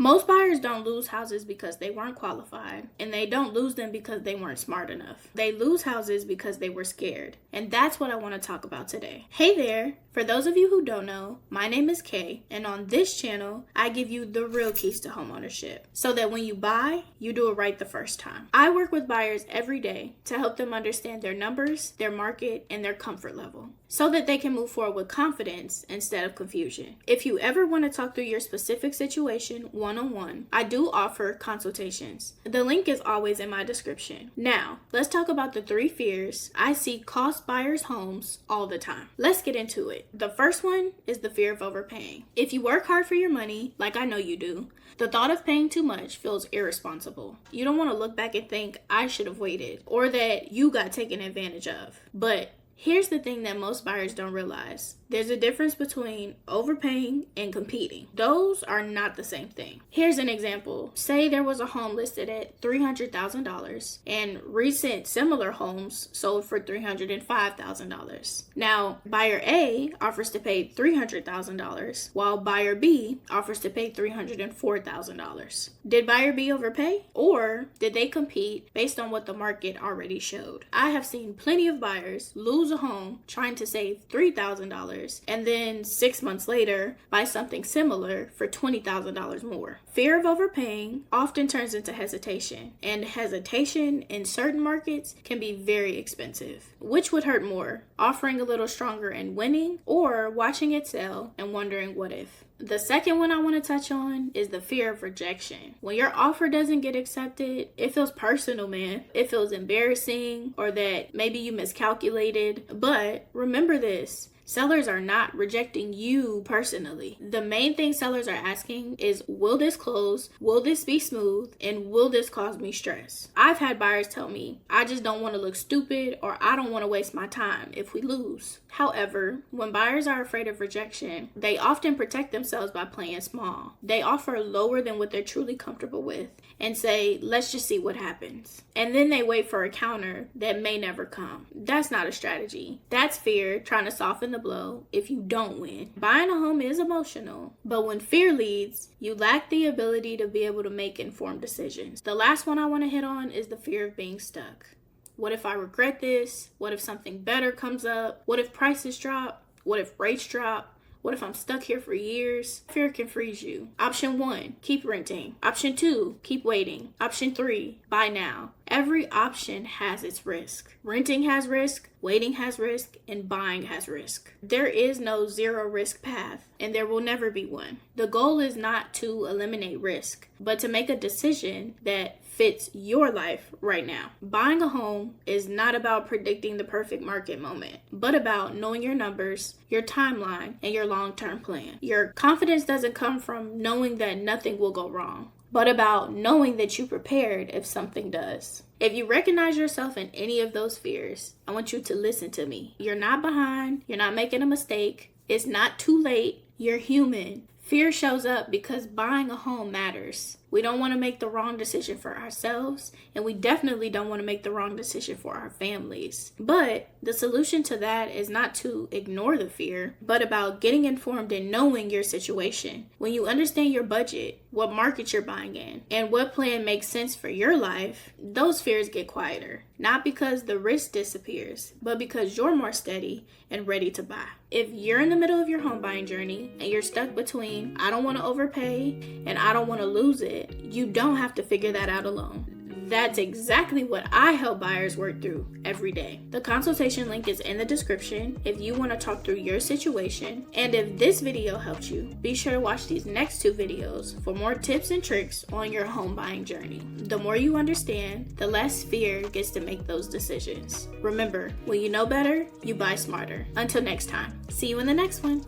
Most buyers don't lose houses because they weren't qualified, and they don't lose them because they weren't smart enough. They lose houses because they were scared, and that's what I want to talk about today. Hey there! For those of you who don't know, my name is Kay, and on this channel, I give you the real keys to homeownership, so that when you buy, you do it right the first time. I work with buyers every day to help them understand their numbers, their market, and their comfort level, so that they can move forward with confidence instead of confusion. If you ever want to talk through your specific situation one-on-one, I do offer consultations. The link is always in my description. Now, let's talk about the 3 fears I see cost buyers homes all the time. Let's get into it. The first one is the fear of overpaying. If you work hard for your money, like I know you do, the thought of paying too much feels irresponsible. You don't want to look back and think, I should have waited, or that you got taken advantage of. But here's the thing that most buyers don't realize. There's a difference between overpaying and competing. Those are not the same thing. Here's an example. Say there was a home listed at $300,000 and recent similar homes sold for $305,000. Now, buyer A offers to pay $300,000 while buyer B offers to pay $304,000. Did buyer B overpay, or did they compete based on what the market already showed? I have seen plenty of buyers lose a home trying to save $3,000 and then 6 months later buy something similar for $20,000 more. Fear of overpaying often turns into hesitation, and hesitation in certain markets can be very expensive. Which would hurt more, offering a little stronger and winning, or watching it sell and wondering what if? The second one I want to touch on is the fear of rejection. When your offer doesn't get accepted, it feels personal, man. It feels embarrassing, or that maybe you miscalculated. But remember this. Sellers are not rejecting you personally. The main thing sellers are asking is, will this close? Will this be smooth? And will this cause me stress? I've had buyers tell me, I just don't want to look stupid, or I don't want to waste my time if we lose. However, when buyers are afraid of rejection, they often protect themselves by playing small. They offer lower than what they're truly comfortable with and say, let's just see what happens. And then they wait for a counter that may never come. That's not a strategy. That's fear trying to soften the blow if you don't win. Buying a home is emotional, but when fear leads, you lack the ability to be able to make informed decisions. The last one I want to hit on is the fear of being stuck. What if I regret this? What if something better comes up? What if prices drop? What if rates drop? What if I'm stuck here for years? Fear can freeze you. Option 1, keep renting. Option 2, keep waiting. Option 3, buy now. Every option has its risk. Renting has risk, waiting has risk, and buying has risk. There is no zero risk path, and there will never be one. The goal is not to eliminate risk, but to make a decision that fits your life right now. Buying a home is not about predicting the perfect market moment, but about knowing your numbers, your timeline, and your long-term plan. Your confidence doesn't come from knowing that nothing will go wrong, but about knowing that you prepared if something does. If you recognize yourself in any of those fears, I want you to listen to me. You're not behind. You're not making a mistake. It's not too late. You're human. Fear shows up because buying a home matters. We don't want to make the wrong decision for ourselves, and we definitely don't want to make the wrong decision for our families. But the solution to that is not to ignore the fear, but about getting informed and knowing your situation. When you understand your budget, what market you're buying in, and what plan makes sense for your life, those fears get quieter. Not because the risk disappears, but because you're more steady and ready to buy. If you're in the middle of your home buying journey and you're stuck between, I don't want to overpay and I don't want to lose it, you don't have to figure that out alone. That's exactly what I help buyers work through every day. The consultation link is in the description if you want to talk through your situation. And if this video helped you, be sure to watch these next 2 videos for more tips and tricks on your home buying journey. The more you understand, the less fear gets to make those decisions. Remember, when you know better, you buy smarter. Until next time, see you in the next one.